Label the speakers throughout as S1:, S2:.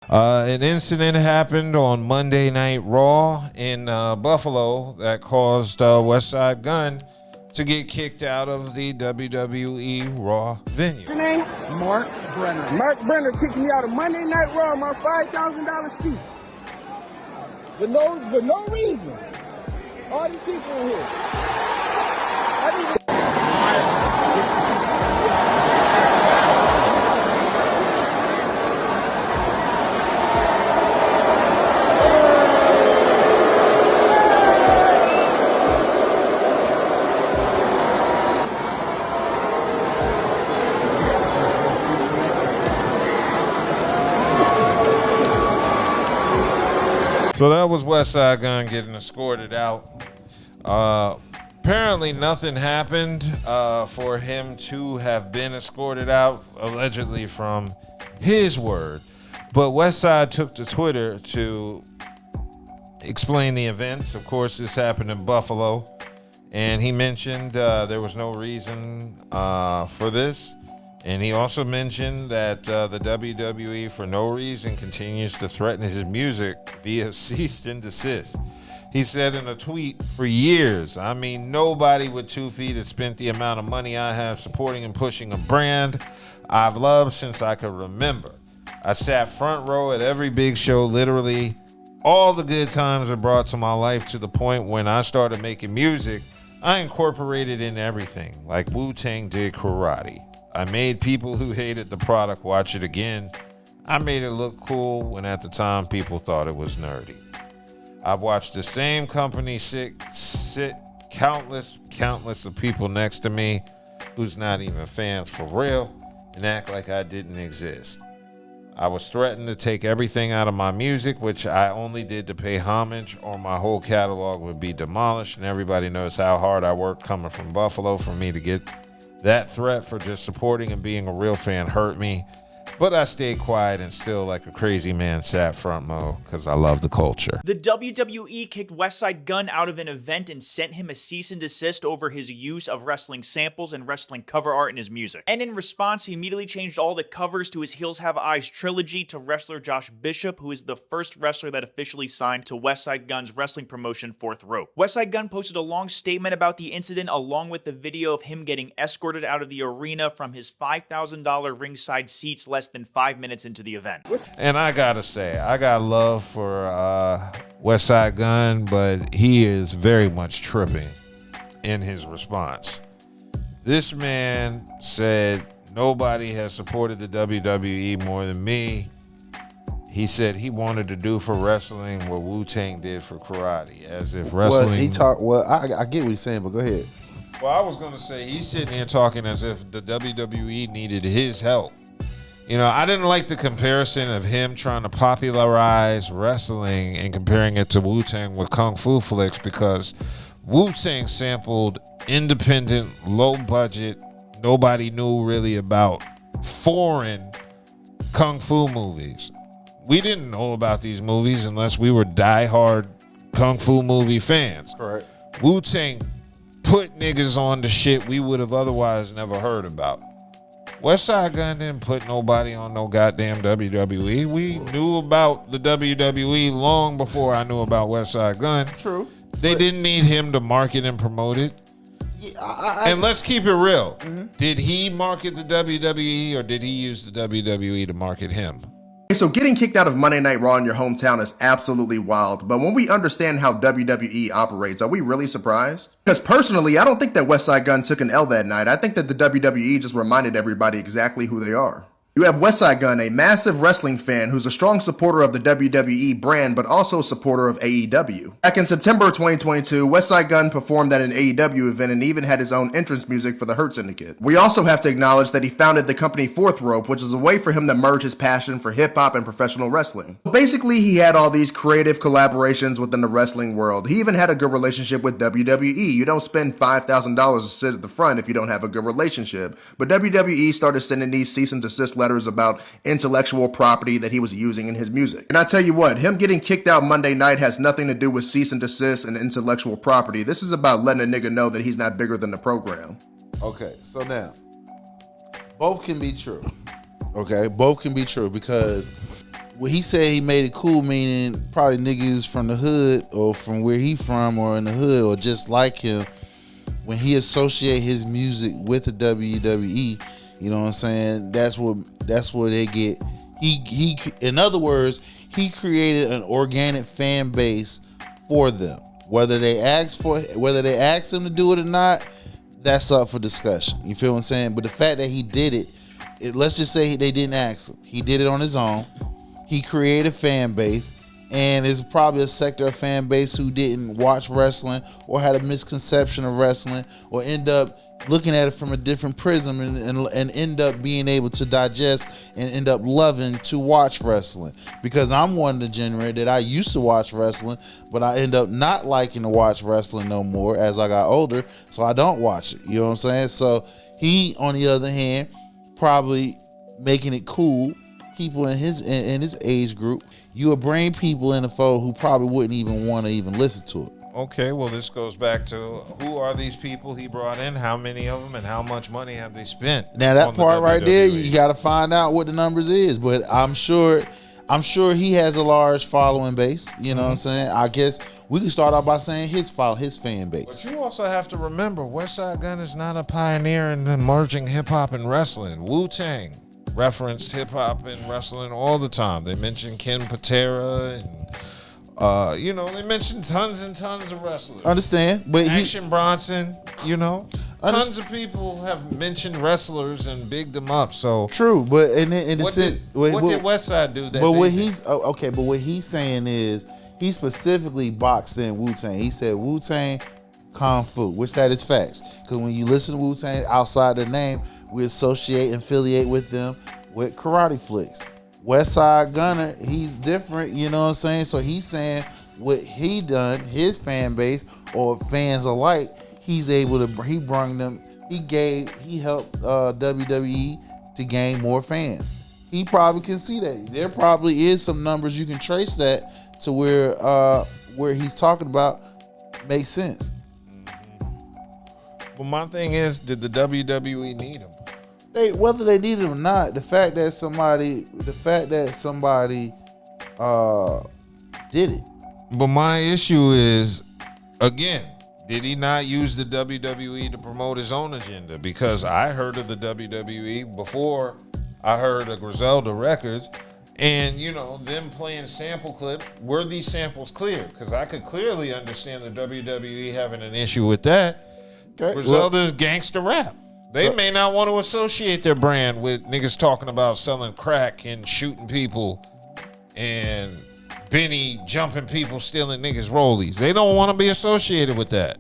S1: An incident happened on Monday Night Raw in Buffalo that caused Westside Gunn to get kicked out of the WWE Raw venue.
S2: What's your name?
S3: Mark Brenner.
S2: Mark Brenner kicked me out of Monday Night Raw, my $5,000 seat. For no reason. All these people in here.
S1: So that was Westside Gunn getting escorted out. Apparently nothing happened for him to have been escorted out, allegedly from his word. But Westside took to Twitter to explain the events. Of course, this happened in Buffalo. And he mentioned there was no reason for this. And he also mentioned that the WWE, for no reason, continues to threaten his music via cease and desist. He said in a tweet, for years, I mean, nobody with 2 feet has spent the amount of money I have supporting and pushing a brand I've loved since I could remember. I sat front row at every big show, literally all the good times are brought to my life, to the point when I started making music, I incorporated in everything, like Wu-Tang did karate. I made people who hated the product watch it again. I made it look cool when at the time people thought it was nerdy. I've watched the same company sit countless of people next to me who's not even fans for real and act like I didn't exist. I was threatened to take everything out of my music, which I only did to pay homage, or my whole catalog would be demolished, and everybody knows how hard I worked coming from Buffalo for me to get that threat. For just supporting and being a real fan hurt me, but I stayed quiet and still, like a crazy man, sat front row because I love the culture.
S4: The WWE kicked Westside Gunn out of an event and sent him a cease and desist over his use of wrestling samples and wrestling cover art in his music. And in response, he immediately changed all the covers to his Heels Have Eyes trilogy to wrestler Josh Bishop, who is the first wrestler that officially signed to Westside Gunn's wrestling promotion, Fourth Rope. Westside Gunn posted a long statement about the incident, along with the video of him getting escorted out of the arena from his $5,000 ringside seats less than 5 minutes into the event.
S1: And I gotta say, I got love for Westside Gunn, but he is very much tripping in his response. This man said, nobody has supported the WWE more than me. He said he wanted to do for wrestling what Wu-Tang did for karate, as if wrestling...
S5: I get what he's saying, but go ahead.
S1: Well, I was going to say, he's sitting here talking as if the WWE needed his help. You know, I didn't like the comparison of him trying to popularize wrestling and comparing it to Wu-Tang with Kung Fu flicks, because Wu-Tang sampled independent, low-budget, nobody knew really about foreign Kung Fu movies. We didn't know about these movies unless we were diehard Kung Fu movie fans.
S5: Correct.
S1: Wu-Tang put niggas on the shit we would have otherwise never heard about. Westside Gunn didn't put nobody on no goddamn WWE. We knew about the WWE long before I knew about Westside Gunn.
S5: True.
S1: They didn't need him to market and promote it.
S5: Yeah,
S1: and let's keep it real. Mm-hmm. Did he market the WWE, or did he use the WWE to market him?
S6: So getting kicked out of Monday Night Raw in your hometown is absolutely wild, but when we understand how WWE operates, are we really surprised? Because personally, I don't think that Westside Gunn took an L that night. I think that the WWE just reminded everybody exactly who they are. You have Westside Gunn, a massive wrestling fan who's a strong supporter of the WWE brand, but also a supporter of AEW. Back in September 2022, Westside Gunn performed at an AEW event and even had his own entrance music for the Hurt Syndicate. We also have to acknowledge that he founded the company Fourth Rope, which is a way for him to merge his passion for hip-hop and professional wrestling. Basically, he had all these creative collaborations within the wrestling world. He even had a good relationship with WWE. You don't spend $5,000 to sit at the front if you don't have a good relationship. But WWE started sending these cease and desist letters about intellectual property that he was using in his music. And I tell you what, him getting kicked out Monday night has nothing to do with cease and desist and intellectual property. This is about letting a nigga know that he's not bigger than the program.
S5: Okay, so now, both can be true. Okay, both can be true, because
S3: Well, he said he made it cool, meaning probably niggas from the hood or from where he from or in the hood or just like him. When he associate his music with the WWE, you know what I'm saying? That's where they get. He in other words, he created an organic fan base for them. Whether they ask him to do it or not, that's up for discussion. You feel what I'm saying? But the fact that he did it, let's just say they didn't ask him. He did it on his own. He created a fan base, and there's probably a sector of fan base who didn't watch wrestling or had a misconception of wrestling or end up looking at it from a different prism and end up being able to digest and end up loving to watch wrestling. Because I'm one of the generation that I used to watch wrestling, but I end up not liking to watch wrestling no more as I got older, so I don't watch it. You know what I'm saying? So he, on the other hand, probably making it cool. People in his age group, you would bring people in the fold who probably wouldn't even want to even listen to it.
S1: Okay, well, this goes back to who are these people he brought in, how many of them, and how much money have they spent?
S3: Now that part right there,
S1: WWE?
S3: you got to find out what the numbers is. But I'm sure he has a large following base. You know what I'm saying? I guess we can start off by saying his fan base.
S1: But you also have to remember, Westside Gunn is not a pioneer in emerging hip hop and wrestling. Wu-Tang referenced hip hop and wrestling all the time. They mentioned Ken Patera and they mentioned tons and tons of wrestlers.
S3: Understand, but
S1: Action Bronson, tons of people have mentioned wrestlers and bigged them up. So
S3: true, but
S1: what did Westside do?
S3: But what he's saying is he specifically boxed in Wu-Tang. He said Wu-Tang Kung Fu, which that is facts. Because when you listen to Wu-Tang outside the name, we associate and affiliate with them with karate flicks. Westside Gunner, he's different, you know what I'm saying? So he's saying what he done, his fan base or fans alike, he helped WWE to gain more fans. He probably can see that. There probably is some numbers you can trace that to where he's talking about makes sense.
S1: Well, my thing is, did the WWE need him?
S3: Whether they need it or not, the fact that somebody did it.
S1: But my issue is, again, did he not use the WWE to promote his own agenda? Because I heard of the WWE before I heard of Griselda Records, and them playing sample clips. Were these samples clear? Because I could clearly understand the WWE having an issue with that. Okay. Griselda is gangster rap. They may not want to associate their brand with niggas talking about selling crack and shooting people and Benny jumping people, stealing niggas' rollies. They don't want to be associated with that.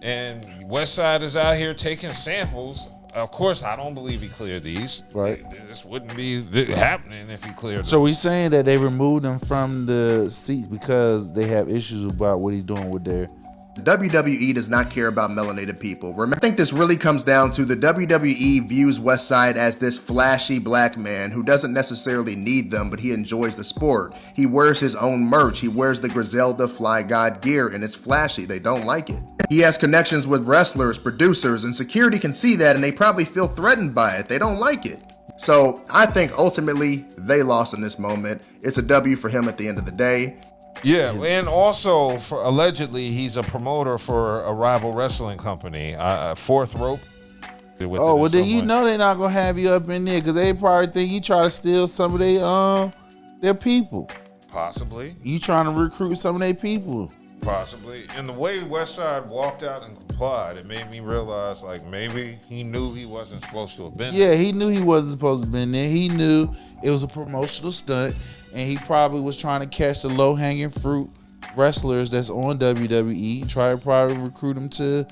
S1: And Westside is out here taking samples. Of course, I don't believe he cleared these. Right. This wouldn't be happening if he cleared them.
S3: So we're saying that they removed him from the seats because they have issues about what he's doing with their...
S6: WWE does not care about melanated people. I think this really comes down to the WWE views Westside as this flashy black man who doesn't necessarily need them, but he enjoys the sport. He wears his own merch. He wears the Griselda Fly God gear, and it's flashy. They don't like it. He has connections with wrestlers, producers, and security can see that, and they probably feel threatened by it. They don't like it. So I think ultimately they lost in this moment. It's a W for him at the end of the day.
S1: Yeah, and also allegedly he's a promoter for a rival wrestling company, Fourth Rope.
S3: Then you know they're not gonna have you up in there because they probably think you try to steal some of their people.
S1: Possibly.
S3: You trying to recruit some of their people.
S1: Possibly. And the way Westside walked out and complied, it made me realize like maybe he knew he wasn't supposed to have been there.
S3: Yeah, he knew he wasn't supposed to have been there. He knew it was a promotional stunt. And he probably was trying to catch the low-hanging fruit wrestlers that's on WWE, try to probably recruit them to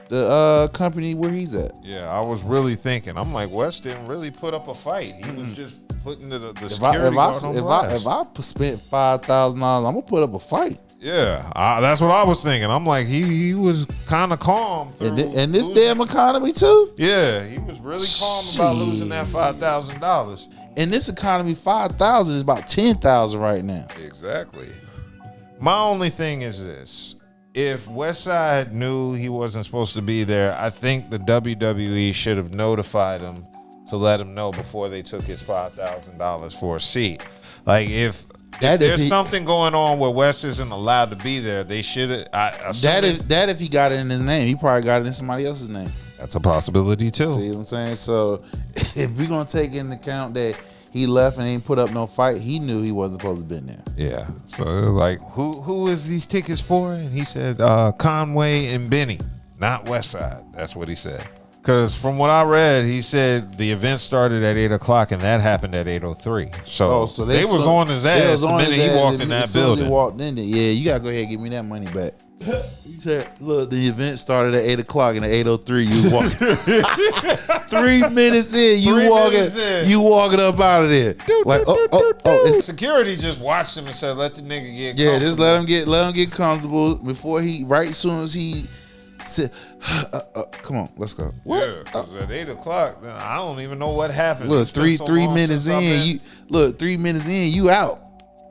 S3: the company where he's at.
S1: Yeah, I was really thinking. I'm like, West didn't really put up a fight. He was just putting the security guard on blast.
S3: If I spent $5,000, I'm going to put up a fight.
S1: Yeah, that's what I was thinking. I'm like, he was kind of calm.
S3: And this damn economy, too?
S1: Yeah, he was really calm about losing that $5,000.
S3: In this economy, 5,000 is about 10,000 right now.
S1: Exactly. My only thing is this. If Westside knew he wasn't supposed to be there, I think the WWE should have notified him to let him know before they took his $5,000 for a seat. Like if
S3: That
S1: there's
S3: if he-
S1: something going on where Wes isn't allowed to be there, they should have.
S3: That if he got it in his name, he probably got it in somebody else's name.
S1: That's a possibility too.
S3: See what I'm saying? So if we're gonna take into account that he left and ain't put up no fight, he knew he wasn't supposed to been there.
S1: Yeah. So like, who is these tickets for? And he said Conway and Benny, not Westside. That's what he said. Because from what I read, he said the event started at 8:00 and that happened at 8:03. So, they was on his ass the minute he walked in that building.
S3: He walked in there. Yeah, you gotta go ahead and give me that money back. He said, "Look, the event started at 8:00 and at 8:03 you walking 3 minutes in. You walking up out of there. Like, it's
S1: Security just watched him and said, "Let the nigga get
S3: yeah, just let him get comfortable before as soon as he said, come on, let's go."
S1: Yeah, 'cause at 8:00, then I don't even know what happened.
S3: Look,
S1: He spent so
S3: three
S1: long
S3: minutes
S1: since I've
S3: in,
S1: been-
S3: you 3 minutes in, you out.